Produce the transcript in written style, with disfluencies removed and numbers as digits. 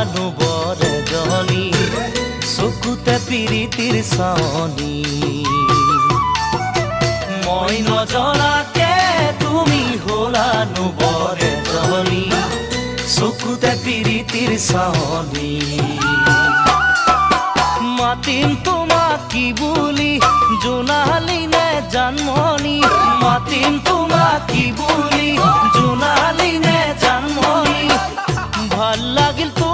নুবৰ এজনী চকুতে পিৰিতিৰ চাৱনী মই নজনাকে তুমি হলা নুবৰ এজনী চকুতে পিৰিতিৰ চাৱনী মাতিম তোমাক কি বুলি জোনালী নে জানমণি মাতিম তোমাক কি বুলি জোনালী নে জানমণি ভাল লাগিল